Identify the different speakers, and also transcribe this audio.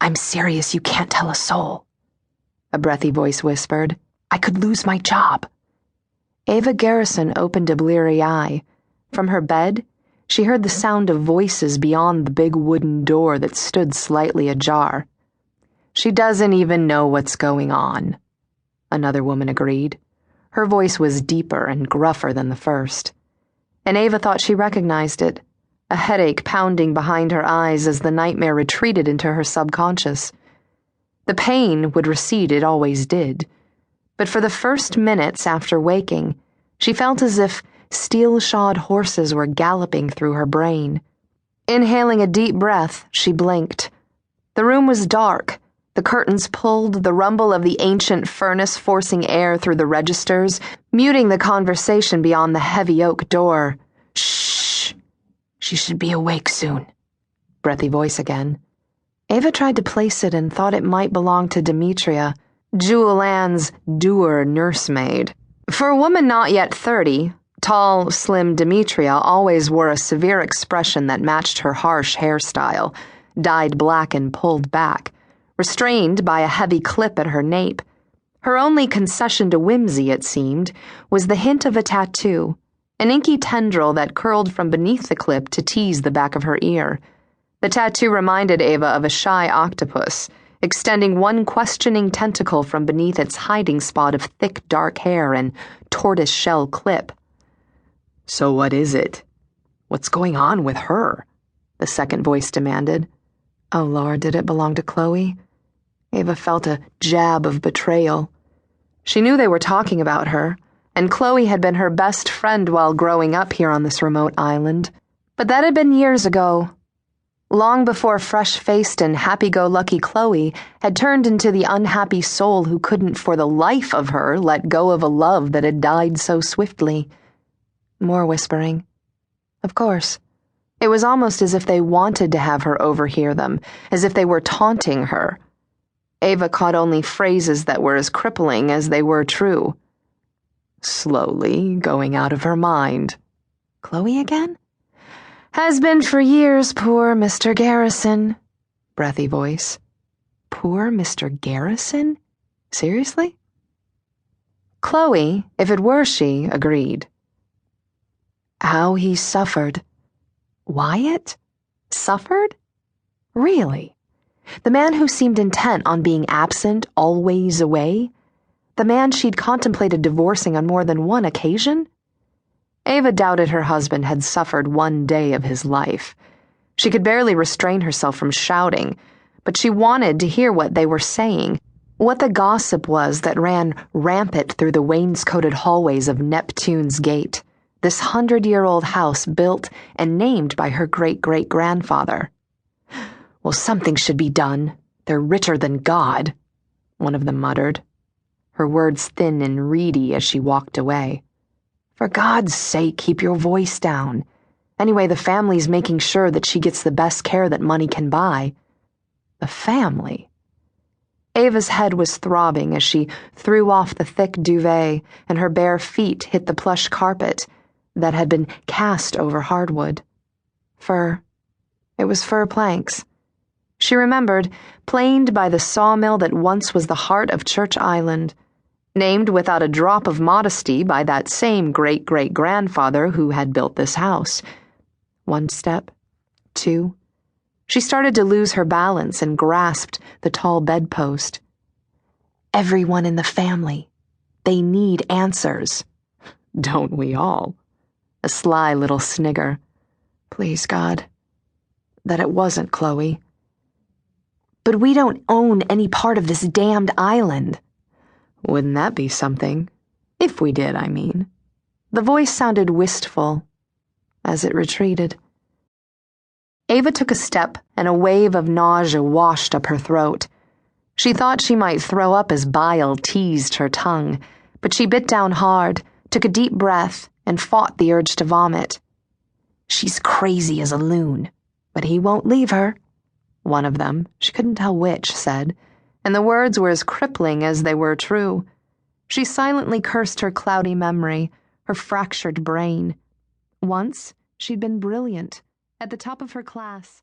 Speaker 1: I'm serious, you can't tell a soul, a breathy voice whispered. I could lose my job. Ava Garrison opened a bleary eye. From her bed, she heard the sound of voices beyond the big wooden door that stood slightly ajar. She doesn't even know what's going on, another woman agreed. Her voice was deeper and gruffer than the first, and Ava thought she recognized it, a headache pounding behind her eyes as the nightmare retreated into her subconscious. The pain would recede, it always did, but for the first minutes after waking, she felt as if steel-shod horses were galloping through her brain. Inhaling a deep breath, she blinked. The room was dark, the curtains pulled, the rumble of the ancient furnace forcing air through the registers, muting the conversation beyond the heavy oak door. Shh! She should be awake soon. Breathy voice again. Ava tried to place it and thought it might belong to Demetria, Jewel Ann's dour nursemaid. For a woman not yet 30, tall, slim Demetria always wore a severe expression that matched her harsh hairstyle, dyed black and pulled back, restrained by a heavy clip at her nape. Her only concession to whimsy, it seemed, was the hint of a tattoo, an inky tendril that curled from beneath the clip to tease the back of her ear. The tattoo reminded Ava of a shy octopus, extending one questioning tentacle from beneath its hiding spot of thick dark hair and tortoise-shell clip. So what is it? What's going on with her? The second voice demanded. Oh Lord, did it belong to Chloe? Ava felt a jab of betrayal. She knew they were talking about her, and Chloe had been her best friend while growing up here on this remote island. But that had been years ago. Long before fresh-faced and happy-go-lucky Chloe had turned into the unhappy soul who couldn't for the life of her let go of a love that had died so swiftly. More whispering. Of course. It was almost as if they wanted to have her overhear them, as if they were taunting her. Ava caught only phrases that were as crippling as they were true. Slowly going out of her mind. Chloe again? Has been for years, poor Mr. Garrison. Breathy voice. Poor Mr. Garrison? Seriously? Chloe, if it were she, agreed. How he suffered. Wyatt? Suffered? Really? The man who seemed intent on being absent, always away? The man she'd contemplated divorcing on more than one occasion? Ava doubted her husband had suffered one day of his life. She could barely restrain herself from shouting, but she wanted to hear what they were saying, what the gossip was that ran rampant through the wainscoted hallways of Neptune's Gate, this 100-year-old house built and named by her great-great-grandfather. Well, something should be done. They're richer than God, one of them muttered, her words thin and reedy as she walked away. For God's sake, keep your voice down. Anyway, the family's making sure that she gets the best care that money can buy. The family? Ava's head was throbbing as she threw off the thick duvet and her bare feet hit the plush carpet that had been cast over hardwood. Fur. It was fur planks. She remembered, planed by the sawmill that once was the heart of Church Island, named without a drop of modesty by that same great-great-grandfather who had built this house. One step, two. She started to lose her balance and grasped the tall bedpost. Everyone in the family. They need answers. Don't we all? A sly little snigger. Please, God, that it wasn't Chloe. But we don't own any part of this damned island. Wouldn't that be something? If we did, I mean. The voice sounded wistful as it retreated. Ava took a step, and a wave of nausea washed up her throat. She thought she might throw up as bile teased her tongue, but she bit down hard, took a deep breath, and fought the urge to vomit. She's crazy as a loon, but he won't leave her. One of them, she couldn't tell which, said, and the words were as crippling as they were true. She silently cursed her cloudy memory, her fractured brain. Once, she'd been brilliant, at the top of her class.